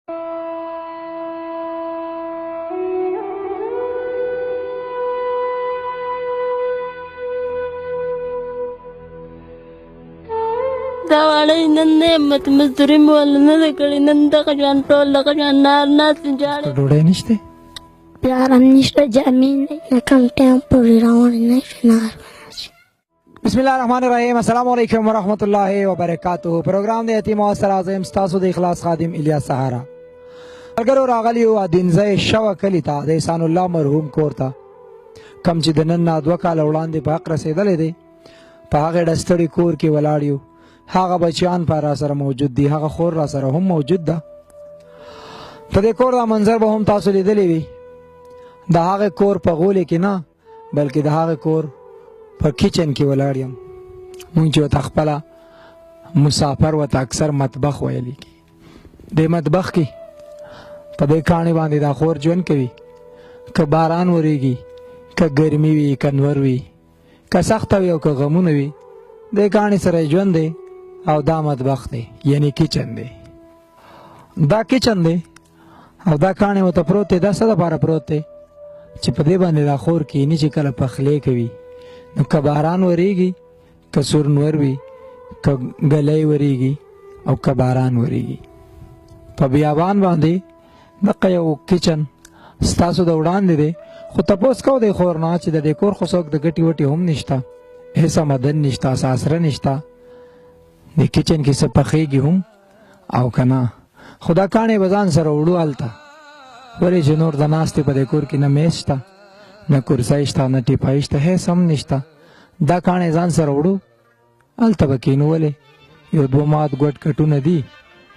دا واړی نن نعمت مزدوري مې ول نه ده کړې، نن دغه شان ټول دغه شان نار ناست جاړې. ډوډۍ نشته، پلار هم نشته، جامې نه کم ټایم پورې روانې نه شي نار. بسم الله الرحمن الرحیم. السلام علیکم ورحمۃ اللہ وبرکاتہ. پروگرام د یتیم اواز سره زم تاسو د اخلاص خادم الیاس سهارا اگر راغلی او ادینزئی شو کلی ته د احسان الله مرحوم کور ته کم چې د نن نه 2 کال وړاندې په حق رسیدلې دی. په هغه ډستړي کور کې ولاړ یو، هغه بچیان پر را سره موجود دي، هغه خور را سره هم موجود ده. په دې کور دا منظر به هم تاسو لیدلی وي. د هغه کور په غولې کې نه بلکې د هغه کور په کچن کې ولاړ یم. مونږ چې ورته خپله مسافر ورته اکثر مطبخ ویلی کی. دې مطبخ کې په دې کاڼي باندې دا خور ژوند کوي. که باران وریږي، که ګرمي وي، که نور وي، که سخته وي او که غمونه وي، دې کاڼي سره ژوند دی او دا مطبخ دی، یعنی کچن دی. دا کچن دی او دا کاڼي ورته پروت دی. دا څه دپاره پروت دی چې په دې باندې دا خور کیني چې کله پخلی کوي نو که باران وریږي، که سور نور وي، که ګلی وریږي او که باران وریږي، په بیابان باندې دقه یو کچن ستاسو د وړاندې دی. خو تپوس کو دی خور نه چې د دې کور خو څوک د ګټې وټې هم نشته، هېڅ مدن نشته، ساسره نشته، د کچن کې څه پخېږي هم او که نه. خو دا کاڼې به ځان سره وړو هلته، ولې چې نور د ناستې په دې کور کې نه میز شته، نه کرسۍ شته، نه ټیپای شته، هېڅ هم نشته. دا کاڼې ځان سره وړو هلته به کینو. ولې یو 2 مات ګوټ کټونه دي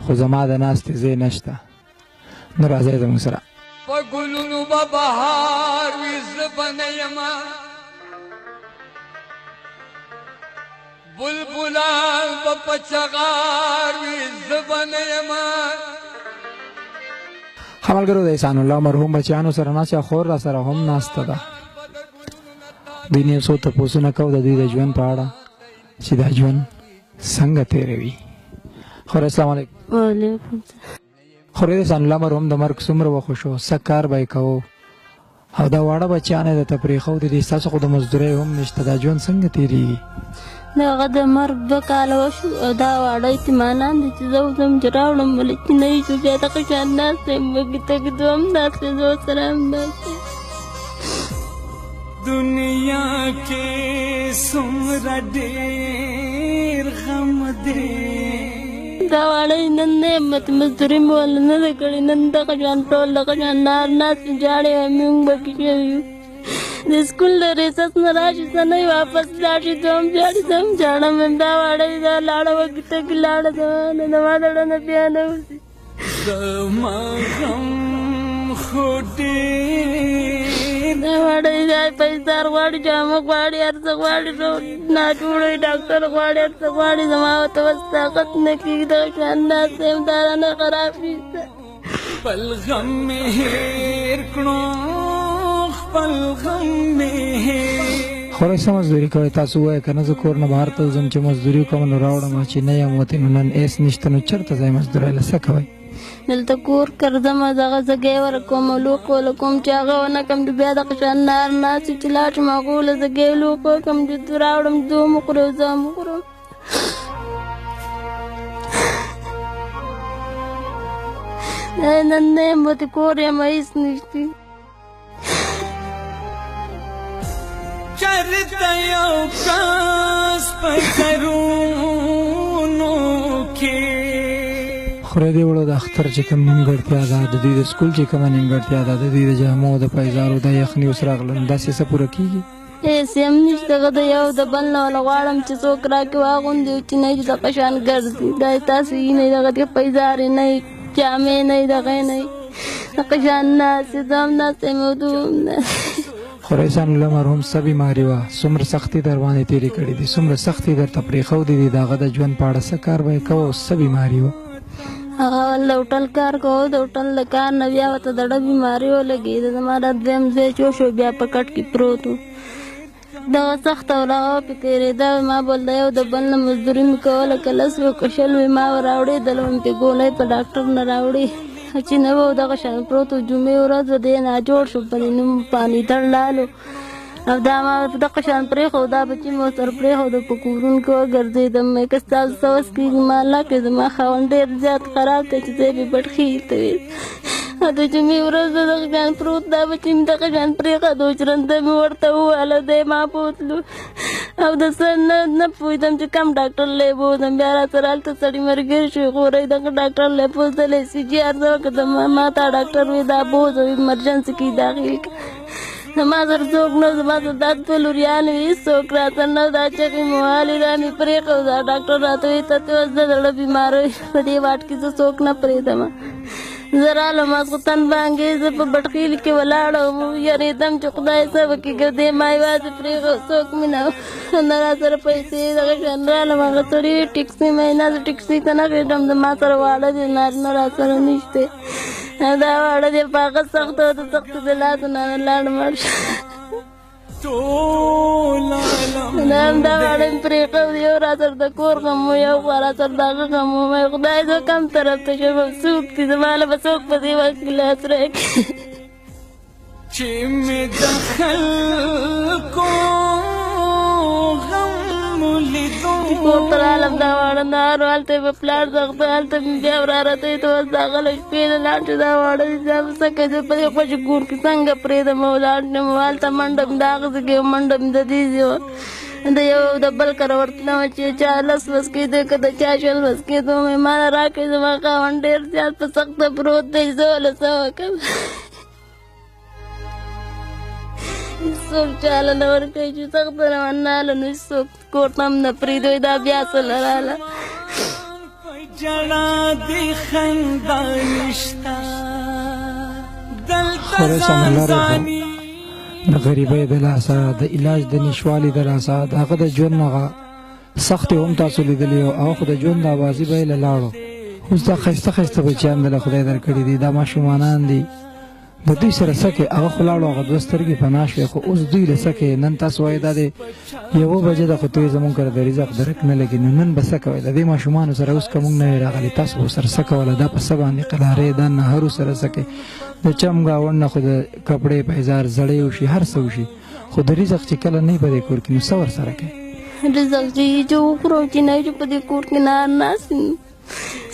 خو زما د ناستې ځای نشته. نو راځئ زموږ سره. په ګلونو به بهار وي، زه به نه یمه بلبلان به په چغار وي، زه به نه یمه. ښه ملګرو، د احسان الله مرحوم بچیانو سره ناسته، خور را سره هم ناسته ده. دوی نه یو څو تپوسونه کوو د دوی د ژوند په اړه چې دا ژوند څنګه تېروي. خور السلام علیکم. وعلیکم السلام. خور د احسان الله مرحوم د مرګ څومره وخت وشو، څه کار به یې کوو او دا واړه بچیان یې درته پرېښودي دي، ستاسو خو د مزدورۍ هم نشته، دا ژوند څنګه تېرېږي؟ د هغه د مرګ 2 کاله وشو او دا واړه یتیمانان دي چې زه اوس هم چې راوړم ولې چې نه وي چې بیا دغه شان ناست یم، وږي تږي هم ناست دی، زه ورسره هم ناست یم. دنیا کې څومره ډېر غم دی. دا واړی نن نعمت مزدوري مې ول نه ده کړې، نن دغه شان ټول دغه شان نار ناست جاړې موږ پکې شوي یو. د سکول د ریسس نه راشي څه نه واپس لاړ شي، زه هم جاړې زه هم جاړم. دا واړی دا لاړه وږي تږي لاړه زما زړه نه بیا نه وځي. زما غم خو ډېر دا واړی دا پیسار غواړي، جامه غواړي، هر څه غواړي، ناجوړی ډاکټر غواړي، هر څه غواړي. زما ورته وس طاقت نه کېږي، دغه شان ناست یم، دا رانه خراب شي. خپل غم مې هېر کړو، خپل غم مې هېر. خورئ څه مزدوري کوئ؟ تاسو ووایه که نه زه کور نه بهر ته وځم چې مزدوري وکړم نو راوړم، چې نه یم وتې نو نن هېڅ نشته نو چېرته ځئ مزدورۍ له څه کوئ؟ دلته کور کرځم، دغه زګۍ ورکوم، لوښ ولکوم چې هغه ونه کړم چې بیا دغه شان نار ناست چې لاړ شم هغه له زګۍ لوښ وکړم چې راوړم زه هم وخورم زه هم وخورم. نن نه یم وتې کور یم هېڅ نشته. چرته یو کس په سرونو کې خورئ دې وړو د اختر چې کوم نیمګړتیا ده، د دوی د سکول چې کومه نیمګړتیا ده، د دوی د جامو د پیزارو د یخني اوس راغلم، داسې څه پوره کېږي؟ هېڅ هم نشته. هغه د یو د بل نه وله غواړم چې څوک راکړي واغوندي چې نه چې دغه شان ګرځي. دا تاسو یې نه دغه کې پیزارې نه وي، جامې نه وي، دغه نه وي، دغه شان ناست یم، زه هم ناست یم او دوی هم ناست. خورئ احسان الله مرحوم څه بیماري وه، څومره سختۍ در باندې تېرې کړې دي، څومره سختۍ درته پرېښودې دي، د هغه د ژوند په اړه څه کار به یې کوه او څه بیماري وه؟ هغه د هوټل کار کوو، د هوټل د کار نه بیا ورته د زړه بیماري ولګېده. زما دا 2یم ځای چې وشو بیا په کټ کې پروت و، دغه سخته وه، هغه پې تېرېده. ما بل د یو د بل نه مزدوري مې کوله، که 10 وي که 20 وي ما به راوړېدله، مې پې ګولۍ په ډاکټر نه راوړې. چې نه به دغه شان پروت و. جمعې ورځ و دی ناجوړ شو په دې نوم پانی تړلالو او دا ما دغه شان پرېښود دا بچي مې ورسره پرېښود په کورونو کې وګرځېدم. که ستاسو څه وس کېږي ما الله کړې زما خاوند ډېر زیات خراب دی چې ځای مې بټخي ته وي او د جمعې ورځ د دغه شان پروت دا بچي مې دغه شان پرېښود و. چرنده مې ورته ووهله دی ما بوتلو او د څه نه پوهېدم چې کم ډاکټر لی بوځم. بیا را سره هلته سړي ملګري شوې خورئ دغه ډاکټر لی پوځدلی سی جي آر زه وکړم ما ته ډاکټر وی دا بوځ او ایمرجنسي کې داخل کړه. زما سره څوک نه زما سره دا دوه لوریانې وي هېڅوک را سره نه دا چغې مې وهلې دا مې پرېښود دا ډاکټر راته وایي ته ته اوس د زړه بیماره په دې واټ کې زه څوک نه پرېږدم. زه رالم ماسخوتن باندې زه په بټخیل کې ولاړم یارېدم چې خدای څه وکړي دی ما یوازې پرېښود څوک مې نه را سره پیسې دغه شان رالم هغه سړي ټکسي مې نه زه ټکسي ته نه خېږم زما سره واړه دي نارینه را سره نشته دا واړه دي په هغه سخته د سختو د لاسه نه لاړ مړ شو دا هم دا واړه مې پرېښود یو را سره د کور غم و یو خوا را سره د هغه غم و خدای زه کم طرف ته شم څوک دي زما له به څوک په دې وخت کې لاس راکړي چې مې د خلکو غم لیدو کور ته رالم دا واړه نهار و هلته یې په پلار زغده هلته مې بیا وراره ته یې ته اوس دغله شپې نه لاړ چې دا واړه دي دا به څه کوي زه په دې خوشي کور کې څنګه پرېږدم او لاړ شم هلته منډه مې د هغه ځای کې منډه مې د دې ځای د یو د بل کره ورتلم چې چا لس بس کېدی که د چا شل بس کېدو مې ماله راکړې زما خاوند ډېر زیات په سخته پروت دی زه له څه وکړم هېڅوک چاله نه ورکوي چې سخته رواناله نو هېڅوک کور ته هم نه پرېږدوي دا بیا څه لراله جړا دې خندا نشته دلته ځانځاني د غریبۍ د لاسه د علاج د نشوالي د لاسه د هغه د ژوند هغه سختې هم تاسو لیدلې او هغه خو د ژوند د اوازي به یې له لاړو اوس دا ښایسته ښایسته بچیان دله خدای درکړي دي دا ماشومانان دي د دوی سره څه کې هغه خو لاړو هغه دوه سترګې پناه شوې خو اوس دوی له څه کې نن تاسو وایي دا د 1 بجې ده خو ته زمونږ کره د رزق درک نه لګي نو نن به څه کوئ د دې ماشومانو سره اوس که مونږ نه وی راغلي تاسو به ورسره څه کوله دا په څه باندې قلارې دا نهرو سره څه کوي د چم ګاونډ نه خو د کپړې پیزار زړې وشي هر څه وشي خو د رزق چې کله نه وي په دې کور کې نو څه ورسره کوي رزق چې وخورو چې نه چې په دې کور کې نار ناست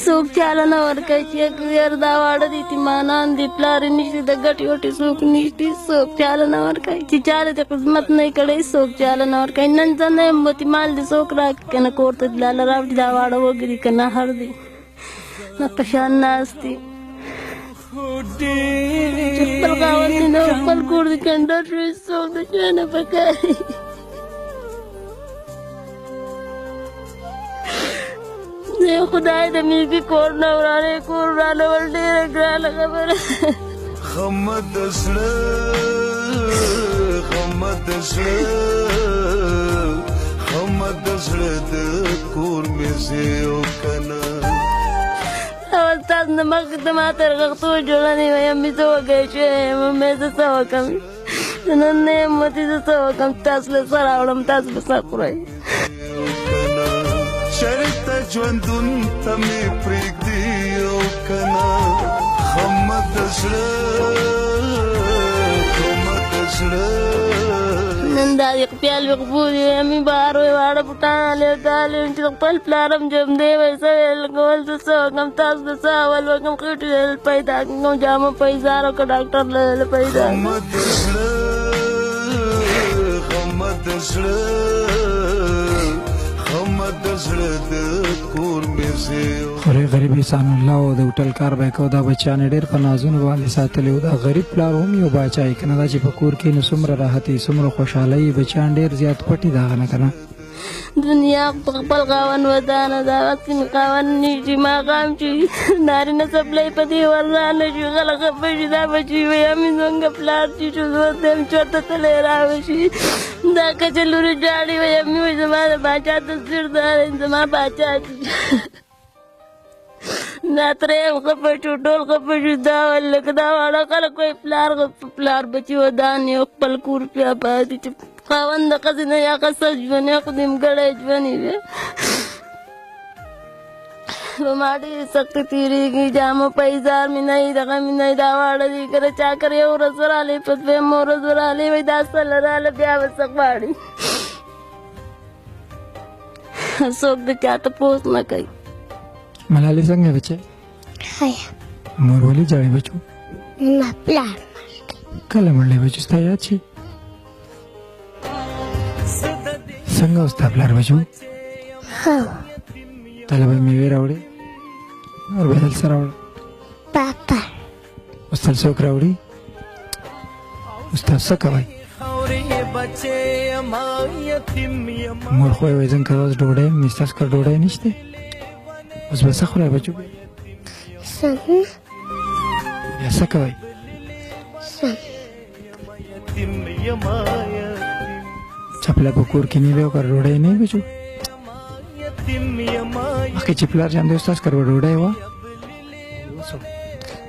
څوک چاله نه ورکوي چې یار دا واړه دي یتیمانان دي پلار یې نشته د ګټې وټې څوک نشته څوک چاله نه ورکوي چې چاله دې خدمت نه کړی څوک چاله نه ورکوي نن زه نه یم یتیمان دي څوک راکړي که نه کور ته لاله راوړي دا واړه وږي دي که نه هر دي نه په شان ناست دي چې خپل خاوند دي نه خپل کور دي کنډر شوي څوک د چا نه پکاري خدای د ملکي کور نه ورانې کور ورانول ډېره ګرانه خبره غم د زړه غم د زړه غم د زړه د کور مې زه یو کنه او استاد نه مخکې ته ما تر غښتو جوړنې ویم مې څه وکړی شوی یم مې زه څه وکړم نن نه یم متې زه څه وکړم تاسو له څه راوړم تاسو به څه خورئ چرته ژوندون ته مې پرېږدي او کنه غم د زړه غم د زړه نن دا د خپل وقفو دي مې بهر وی واړه بوټان لیدلي چې خپل پلار هم جمدی وی څه ویل کول زه څه وکړم تاسو د څه اول وکړم خېټې پیدا کړم جامه پیزار او که ډاکټر له پیدا غم د زړه غم د زړه خورې غریب احسان الله او د هوټل کار به یې کو دا بچیان یې ډېر په نازونو باندې ساتلي وو دا غریب پلار هم یو باچا یې که نه دا چې په کور کې نو څومره راحت یې څومره خوشحالۍ بچیان ډېر زیات پټي د هغه نه که نه دنیا په خپل خاوند ودانه ده وخت مې خاوند نشي ماښام چې نارینه څپلی په دې ورانه شي خلک خفه شي دا بچي وایي مې زموږ پلار چې شو زه اوس یم چېرته تللی راوشي دا کچه لورې جاړې وایي مې وایي زما د باچا تصویر دار زما باچا دا ترې هم خفه شو ټول خفه شو دا ویل لکه دا واړه خلک وایي پلار بچي ودان یو خپل کور بیا پاتې چې خاوند د ښځې نه یا ښه ژوند یا خو نیمګړی ژوند یې په ما ډېرې سختې تېرېږي. جامو په ایزار مې نه وي، دغه مې نه وي، دا واړه دي. کله چاکر یو ورځ ورغلی، په دویمه ورځ ورغلی، وایي دا سله راله بیا به څه غواړي. څوک د چا تپوس نه کوي. ملالۍ څنګه بچی؟ ښه مور ولې ژاړې بچو؟ نه پلار کله مړلی بچو ستا یاد شي؟ څنګه و ستا پلار بچو؟ ښه تله به مېوې راوړې نور به دلته راوړه؟ پاپا اوس تل څوک راوړي؟ اوس تاسو څه کوئ؟ مور خو یې وایي ځم که اوس ډوډۍ مې ستاسو کره ډوډۍ نشته؟ اوس به څه خورئ بچو؟ سم بیا څه کوئ؟ سم چپله په کور کې نه وي او کره ډوډۍ نه وي بچو؟ مخکې چې پلار جان دی اوس تاسو کره به ډوډۍ وه؟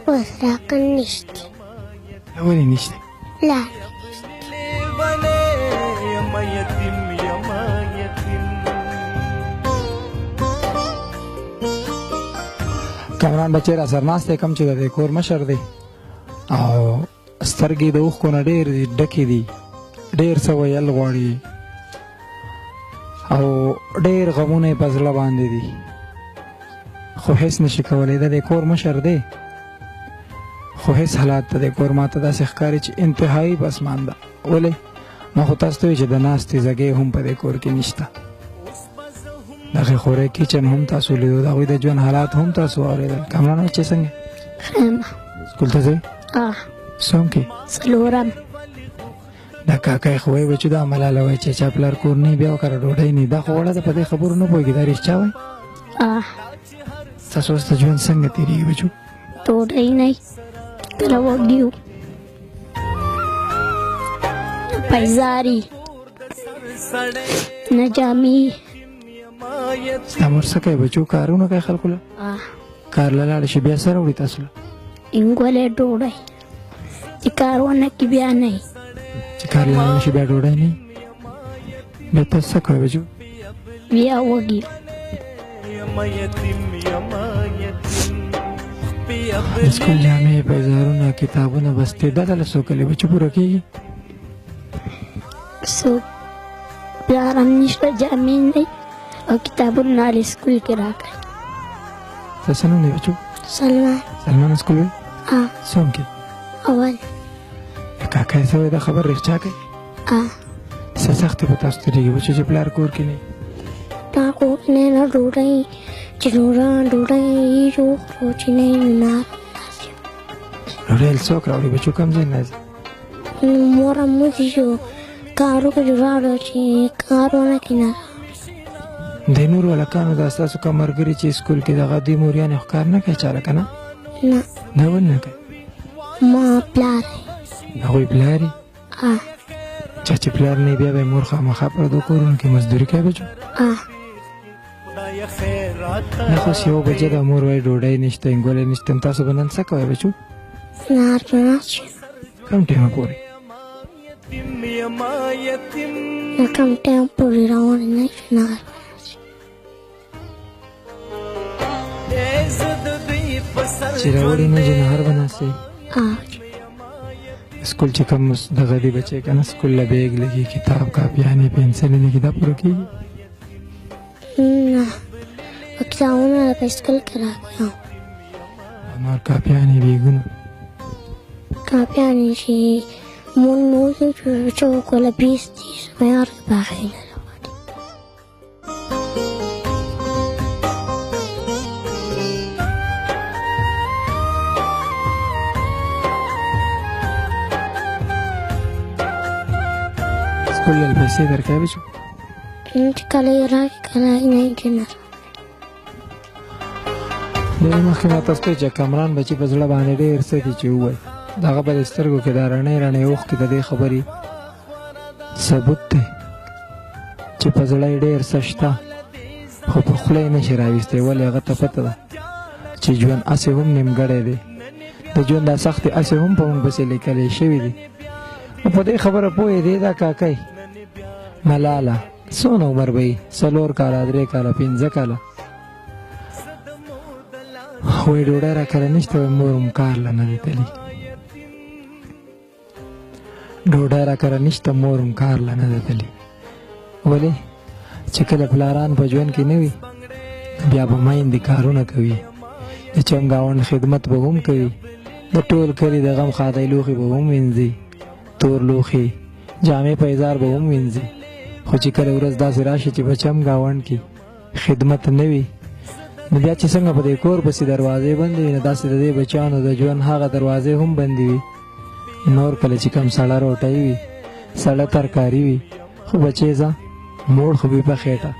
اوس راکړه نشته. ولې نشته؟ پلار کامران بچی را سر ناست دی، کم چې د دې کور مشر دی او سترګې د اوښکو نه ډېر ډکې دي، ډېر څه ویل غواړي او ډېر غمونه یې په زړه باندې دي، خو هېڅ نشي کولی. د دې کور مشر دی خو هېڅ حالات د دې کور ماته داسې ښکاري چې انتهایي پسمانده. ولې؟ ما خو تاسو ته وایي چې د ناستې ځګۍ هم په دې کور کې نشته. دغې خورۍ کچن هم تاسو لیدو، د هغوی د ژوند حالات هم تاسو واورېدل. کامران بچې څنګه؟ سکول ته ځئ؟ څوم کې؟ څلورم. دا کاکای خو وایي بچو دا ملاله وایي چې چا پلار کور نه وي بیا کره ډوډۍ نه وي. دا خو وړه ده، په دې خبرو نه پوهېږي. دا رښتیا وایي؟ ستاسو اوس د ژوند څنګه تېرېږي بچو؟ ډوډۍ نه وي، کله وږي یو، پیزاري نه جامې. ستا مور څه کوي بچو؟ کارونه کوي خلکو له؟ کار له لاړه شي بیا څه راوړي تاسو له؟ انګولې ډوډۍ چې کار ونه کړي بیا نه وي. چې کار له لاړه شي بیا ډوډۍ نه وي؟ بیا تاسو څه کوئ بچو؟ بیا وږي. د سکول جامې، پیزارونه، کتابونه، بستې دا دله څو کلي بچو پوره کېږي؟ څوک پلار هم نشته، جامې نه وي او کتابونه هلې سکول کې راکړي. ستا څه نوم دی بچو؟ سلمان. سلمان سکول وایي؟ څوم کې؟ اول. کاکا یې څه وایي دا خبر رښتیا کوي؟ څه سختې په تاسو تېرېږي بچو چې پلار کور کې نه وي؟ پلار کور کې نه وي، نه ډوډۍ چې ډوډۍ یې وخورو چې نه وي نو نه ډوډۍ څوک راوړي بچو؟ کوم ځای نه ځي؟ مور هم وځي چې کار وکړي راوړو چې کار ونه کړي نه راوړي. د نورو هلکانو دا ستاسو کوم ملګري چې سکول کې دغه دوی موریانې خو کار نه کوي چا لکه نه؟ نه. دا ولې نه کوي؟ ما پلار هغوی پلار یې؟ چا چې پلار نه بیا به یې مور خامخا پردو کورونو کې مزدوري کوي بچو؟ نه خو اوس 1 بجه ده، مور وایي ډوډۍ نشته، انګولی نشته. تاسو به نن څه کوئ بچو؟ نهار کې ناست یم. کوم ټایمه پورې؟ نه کوم ټایم پورې روانې نه شي نهار کې ناست یم. چې راوړي نه چې نهار به ناست یې؟ سکول چې کوم دغه دی بچی که نه، سکول له بیګ لګي، کتاب، کاپیانې، پنسلې لګي، دا پوره کېږي؟ نه، کتابونه د بایسکل کې راکړي. نور کاپیانې، بیګونه؟ کاپیانې چې مون موضوع چې وکړله 20 معیار کې باغې نه راوړي. سکول له پیسې درکوي بچو؟ چې کله یې راکړي کله یې نه چې نه راوړي. ډېر مخکې ما تاسو ته چې کامران بچي په زړه باندې ډېر څه دي چې ووایي، د هغه به د سترګو کې دا رڼې رڼې اوښکې د دې خبرې ثبوت دی چې په زړه یې ډېر څه شته خو په خوله یې نشي راویستی. ولې؟ هغه ته پته ده چې ژوند هسې هم نیمګړی دی، د ژوند دا سختې هسې هم په موږ پسې لیکلی شوي دي. نو په دې خبره پوهې دی دا کاکی ملاله څونه عمر به یي؟ 4 کاله، 3 کاله، 15 کاله. خو یې ډوډۍ راکره نشته وایي مور هم کار له نه دی تلي ډوډۍ راکره نشته مور هم کار له نه دی تلي ولې چې کله پلاران په ژوند کې نه وي بیا به میندې کارونه کوي د چم ګاونډ خدمت به هم کوي د ټول کلي د غم خادی لوښي به هم وینځي تور لوښي جامې پیزار به هم وینځي خو چې کله ورځ داسې راشي چې په چم ګاونډ کې خدمت نه وي نو بیا چې څنګه په دې کور پسې دروازې بندې وي نو داسې د دې بچیانو د ژوند هغه دروازې هم بندې وي نور کله چې کوم سړه روټۍ وي سړه ترکاري وي خو بچې ځه موړ خو وي په خېټه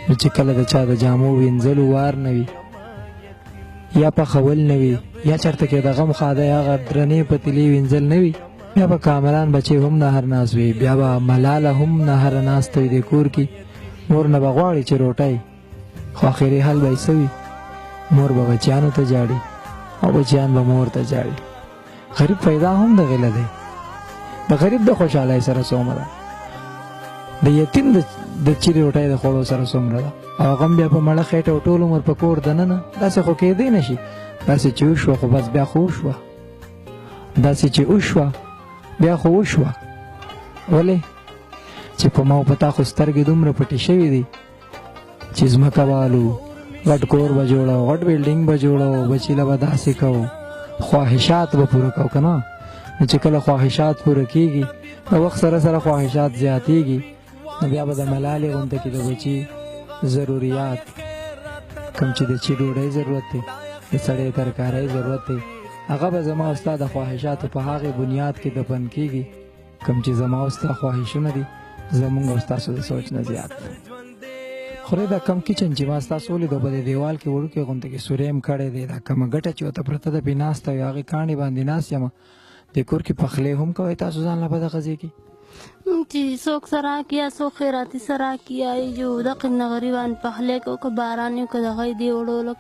نو چې کله د چا د جامو وینځلو وار نه وي یا پخول نه وي یا چېرته کې د غم خادی هغه درنې پتیلې وینځل نه وي بیا به کامران بچې هم نهر ناست وي بیا به ملاله هم نهر ناسته وي د کور کې مور نه به غواړي چې روټۍ خو اخري حل به یې څه وي مور به بچیانو ته جاړي او بچیان به مور ته جاړي غریب پیدا هم د غله دی د غریب د خوشحالۍ سره څومره ده د یتیم د چیرې روټۍ د خوړو سره څومره ده او هغه هم بیا په مړه خېټه او ټول عمر په کور دننه داسې خو کېدی نه شي داسې چې وشوه خو بس بیا خو وشوه داسې چې وشوه بیا خو وشوه ولې چې په ما او په تا خو سترګې دومره پټې شوي دي چې ځمکه والو غټ کور به جوړو غټ بلډینګ به جوړو بچي له به داسې کوو خواهشات به پوره کوو که نه نو چې کله خواهشات پوره کېږي د وخت سره سره خواهشات زیاتېږي نو بیا به د ملالې غونډه کې د بچي ضروریات کوم چې د چي ډوډۍ ضرورت دی د سړې ترکارۍ ضرورت دی هغه به زما او ستا د خواهشاتو په هغې بنیاد کې دفن کېږي کوم چې زما او ستا خواهشونه دي زمونږ او ستاسو د سوچ نه زیات خورې دا کم کچن چې ما ستاسو ولیدو په دې دیوال کې وړوکې غونډه کې سوریم کړی دی دا کمه ګټه چې ورته پرته ده پې ناسته وي هغې کاڼي باندې ناست یم د کور کې پخلی هم کوئ تاسو ځان له په دغه ځای کې چې څوک سره کیا څوک خیراتی سره کیا جو دغه نه غریبان پخلی کو که باران یو که دغه دی وړو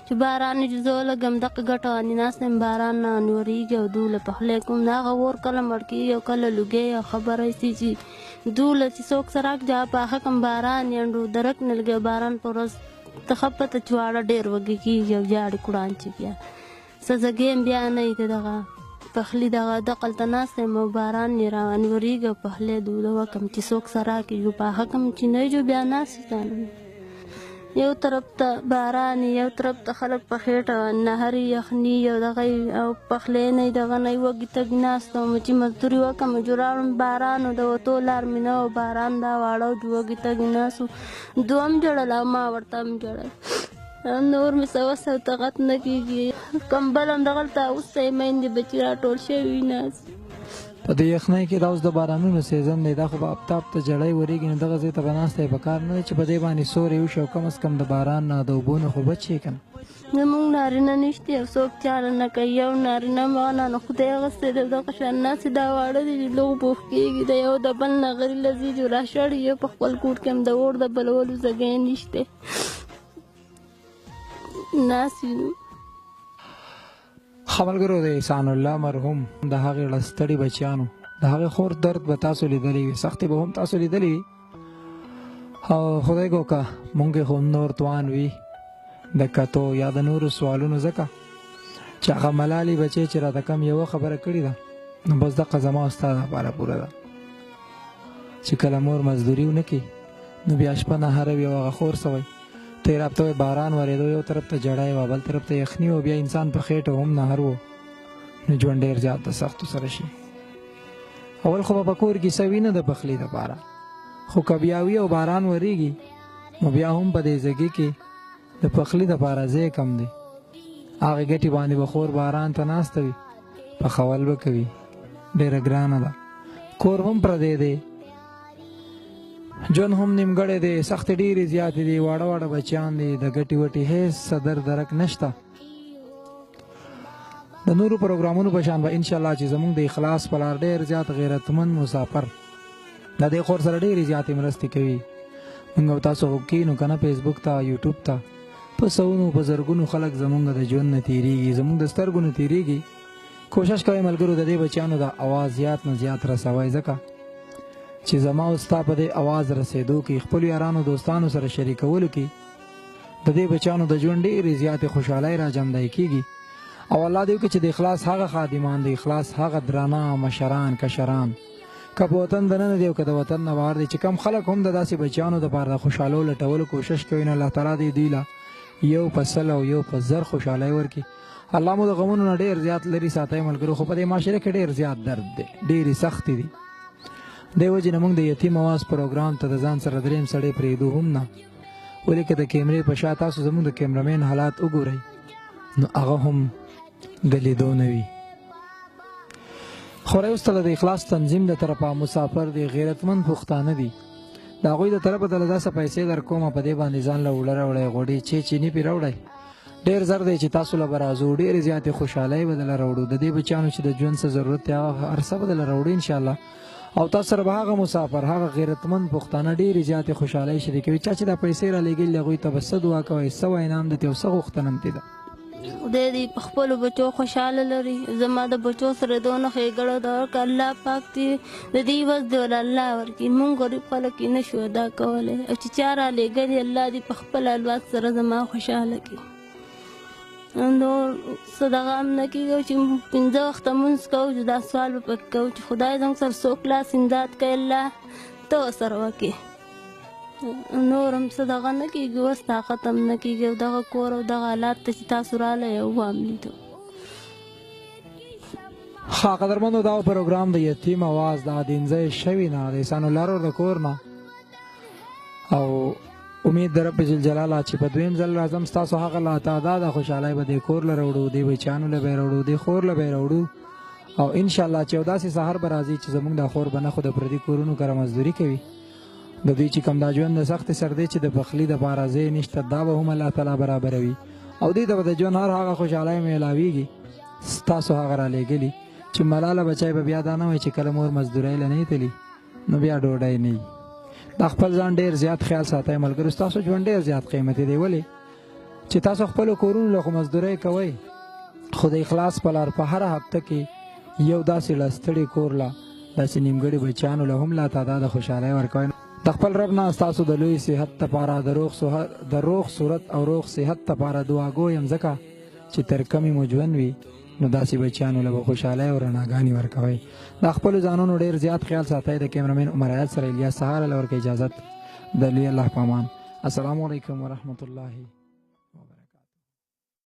چې باران چې زه لږم دغه ګټه باندې ناست یم باران نه نورېږي او دوله پخلی کوم د هغه اور کله مړ کېږي او کله لوګی او خبره سي چې دوله چې څوک سره جا پاخه کم باران ینډو درک نه لګي باران په ورځ ته خپته چې واړه ډېر وږي کېږي او جاړې کړان چې بیا سزګې هم بیا نه وي دغه پخلی دغه دقلته ناست یم او باران یې روان ورېږي او پخلی دوده وکړم چې څوک سره کېږي پاخه کم چې نه جو بیا ناست یو طرف ته باران یو طرف ته خلک په خېټه نهر یخني او دغه او پخلی نه دغه نه وږي تږي ناست وم چې مزدوري وکړم چې راوړم باران او د وتو لار مې نه و باران دا واړه او وږي تږي ناست و دوه هم ژړل او ما ورته هم ژړل نور مې څه وس او طاقت نه کېږي کمبل هم دغلته اوس ته یې میندې بچي راټول شوي ناست په دې یخنۍ کې دا اوس د بارانونو سیزن دی دا خو به آفتاب ته جړی ورېږي نو دغه ځای ته به ناستی پکار نه دی چې په دې باندې سوری وشي او کم از کم د باران نه د اوبو نه خو بچ شي که نه زمونږ نارینه نشته او څوک چاره نه کوي یو نارینه مغه نه خدای اغوستی دی دغه شان ناستې دا واړه دي چې لږ بوخ کېږي د یو د بل نه غري لځي جو راشړي یو په خپل کور کې هم د اور د بلولو ځګی نشته ناست یو خبرګرو د احسان الله مرحوم د هغې ړستړي بچیانو د هغې خور درد به تاسو لیدلی وي سختې به هم تاسو لیدلی وي او خدای ګوکه مونږ خو نور توان وي د کتو یا د نورو سوالونو ځکه چې هغه ملالې بچی چې راته کم یوه خبره کړې ده نو بس دغه زما او ستا دپاره پوره ده چې کله مور مزدوري ونه کړي نو بیا شپه نهره وي او هغه خور څه وایي ته یې رابطه وایي باران ورېدو یو طرف ته جړی وه بل طرف ته یخني و بیا انسان په خېټه هم نهر و نو ژوند ډېر زیات د سختو سره شي اول خو به په کور کې څه وي نه د پخلي دپاره خو که بیا وي او باران ورېږي نو بیا هم په دې ځګي کې د پخلي دپاره ځای کم دی هغې ګټې باندې به خور باران ته ناسته وي پخول به کوي ډېره ګرانه ده کور هم پردی دی ژوند هم نیمګړی دی سختې ډېرې زیاتې دي واړه واړه بچیان دي د ګټې وټې هېڅ څه درک نشته د نورو پروګرامونو په شان به انشاءالله چې زموږ د اخلاص په لار ډېر زیات غیرتمند مسافر د دې خور سره ډېرې زیاتې مرستې کوي موږ او تاسو خو کښېنو که نه فیسبوک ته یوټیوب ته په سوونو په زرګونو خلک زموږ د ژوند نه تېرېږي زموږ د سترګو نه تېرېږي کوشش کوئ ملګرو د دې بچیانو د اواز زیات نه زیات رسوئ ځکه چې زما او ستا په دې اواز رسېدو کې خپلو یارانو دوستانو سره شریکولو کې د دې بچیانو د ژوند ډېرې زیاتې خوشحالۍ را جمدی کېږي او الله دې وکړي چې د اخلاص هغه خادمان د اخلاص هغه درانه مشران کشران که په وطن دننه دی او که د وطن نه بهر دی چې کم خلک هم د داسې بچیانو دپاره د خوشحالو لټولو کوشش کوي نو الله تعالی دې دوی له یو په سل او یو په زر خوشحالۍ ورکړي. الله مو د غمونو نه ډېر زیات لرې ساتئ ملګرو، خو په دې معاشره کې ډېر زیات درد دی، ډېرې سختې دي. دې وجې نه موږ د یتیم اواز پروګرام ته د ځان سره درېیم سړی پرېږدو هم نه، ولې که د کیمرې په شا تاسو زموږ د کیمرامین حالات وګورئ نو هغه هم د لیدو نه وي. خو اوس ته د اخلاص تنظیم د طرفه مسافر دی، غیرتمند پښتانه دي، د هغوی د طرفه دله داسې پیسې در کومه په دې باندې ځان له اوړه راوړئ، غوډې چیني پې راوړئ. ډېر زر دی چې تاسو له به راځو، ډېرې زیاتې خوشحالۍ به دله راوړو. د دې بچیانو چې د ژوند څه ضرورت دی هغه هر څه به دله راوړو انشاءالله. او تاسو سره به هغه مسافر هغه غیرتمند پښتانه ډېرې زیاتې خوشحالۍ شریکوي. چا چې دا پیسې را لېږلي هغوی ته به څه دعا کوئ، څه انعام دی او څه غوښتنه دې ده. خدای دې په خپلو بچو خوشحاله لري. زما د بچو سره دونه ښېګړه ده که الله پاک دې د دې وس دې ول الله ورکړي. مونږ غریب خلک یې نه شو ادا کولی، او چې چا را لېږلي الله دې په خپل الواد سره زما خوشحاله کړي. نور څه دغه هم نه کېږي چې 5 وخته مونځ کوو چې دا سوال به پکې کوو چې خدای زموږ سره څو کلاس امداد کوي الله ته ورسره وکړې. نور هم څه دغه نه کېږي، اوس طاقت هم نه کېږي او دغه کور او دغه حالات ته چې تاسو راغلی او هم لیدو. ښه قدرمنو، دا پروګرام د یتیم اواز د ادینزئی شوي نه د احسان الله رور د کور نه، او امید د رب جل جلاله چې په دویم ځل راځم ستاسو هغه لا تعداده خوشحالۍ به دې کور له راوړو، دې بچیانو له به یې راوړو، دې خور له به یې راوړو، او انشاءالله چې یو داسې سهار به راځي چې زموږ دا خور به نه خو د پردي کورونو کره مزدوري کوي. د دوی چې کوم دا ژوند د سختې سر دی چې د پخلي دپاره ځای نشته، دا به هم الله تعالی برابروي او دوی ته به د ژوند هر هغه خوشحالۍ میلاویږي ستاسو هغه را لېږلي چې ملاله بچی به بیا دا نه وایي چې کله مور مزدورۍ له نه تلي نو بیا ډوډۍ نه وي. دا خپل ځان ډېر زیات خیال ساتئ ملګرو، ستاسو ژوند ډېر زیات قیمتي دی، ولې چې تاسو خپلو کورونو له خو مزدورۍ کوئ، خو د اخلاص په لار په هره هفته کې یو داسې له ستړي کور له داسې نیمګړي بچیانو له هم لا تعداده خوشحالۍ ورکوئ. د خپل رب نه ستاسو د لوی صحت دپاره د روغ صورت او روغ صحت دپاره دعاګو یم، ځکه چې تر کمې مو ژوند وي نو داسې بچیانو له به خوشحالۍ او رڼاګانې ورکوئ. د خپلو ځانونو ډېر زیات خیال ساتئ. د کیمرامین عمر حیات سره الیاس سهارا له ورکه اجازت د لوی الله په امان. السلام علیکم ورحمت الله